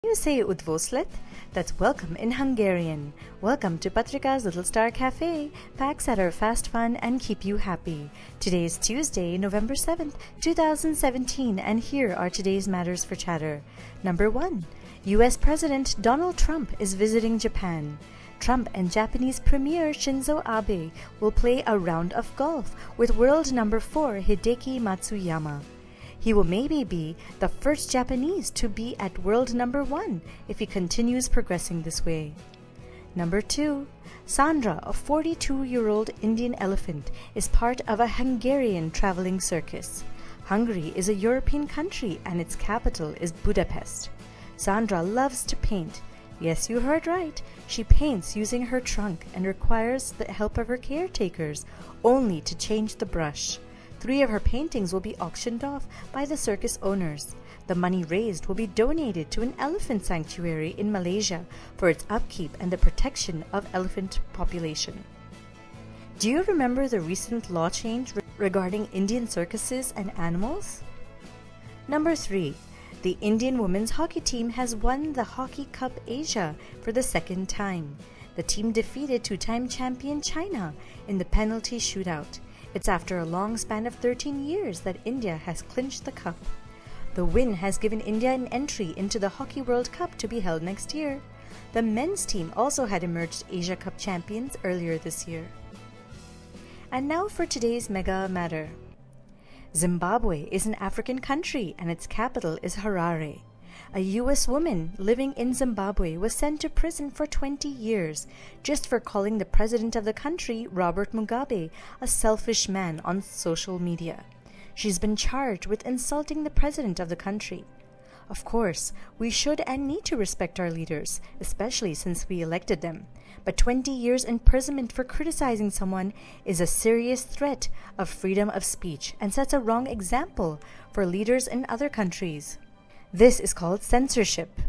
you say udvoslet? That's welcome in Hungarian. Welcome to Patrika's Little Star Cafe. Packs that are fast, fun, and keep you happy. Today is Tuesday, November 7th, 2017, and here are today's matters for chatter. Number 1. U.S. President Donald Trump is visiting Japan. Trump and Japanese Premier Shinzo Abe will play a round of golf with world number 4 Hideki Matsuyama. He will maybe be the first Japanese to be at world number 1 if he continues progressing this way. Number 2. Sandra, a 42-year-old Indian elephant, is part of a Hungarian traveling circus. Hungary is a European country and its capital is Budapest. Sandra loves to paint. Yes, you heard right. She paints using her trunk and requires the help of her caretakers only to change the brush. 3 of her paintings will be auctioned off by the circus owners. The money raised will be donated to an elephant sanctuary in Malaysia for its upkeep and the protection of elephant population. Do you remember the recent law change regarding Indian circuses and animals? Number 3. The Indian women's hockey team has won the Hockey Cup Asia for the second time. The team defeated 2-time champion China in the penalty shootout. It's after a long span of 13 years that India has clinched the cup. The win has given India an entry into the Hockey World Cup to be held next year. The men's team also had emerged Asia Cup champions earlier this year. And now for today's mega matter. Zimbabwe is an African country and its capital is Harare. A U.S. woman living in Zimbabwe was sent to prison for 20 years just for calling the president of the country, Robert Mugabe, a selfish man on social media. She's been charged with insulting the president of the country. Of course, we should and need to respect our leaders, especially since we elected them. But 20 years imprisonment for criticizing someone is a serious threat of freedom of speech and sets a wrong example for leaders in other countries. This is called censorship.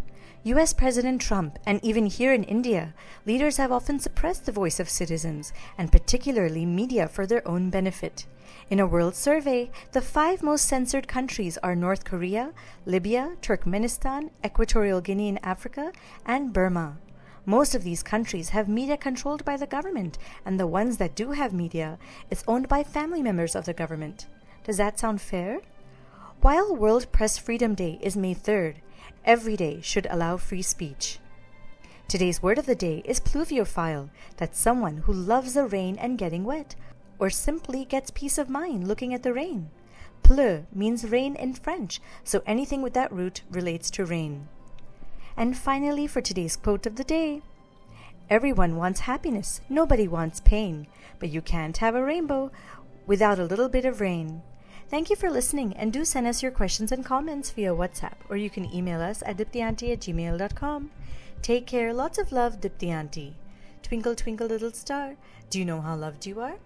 U.S. President Trump, and even here in India, leaders have often suppressed the voice of citizens, and particularly media, for their own benefit. In a world survey, the 5 most censored countries are North Korea, Libya, Turkmenistan, Equatorial Guinea in Africa, and Burma. Most of these countries have media controlled by the government, and the ones that do have media is owned by family members of the government. Does that sound fair? While World Press Freedom Day is May 3rd, every day should allow free speech. Today's word of the day is pluviophile. That's someone who loves the rain and getting wet, or simply gets peace of mind looking at the rain. Pleu means rain in French, so anything with that root relates to rain. And finally, for today's quote of the day, everyone wants happiness, nobody wants pain, but you can't have a rainbow without a little bit of rain. Thank you for listening, and do send us your questions and comments via WhatsApp, or you can email us at diptyauntie@gmail.com. Take care, lots of love, Diptyauntie. Twinkle, twinkle, little star, do you know how loved you are?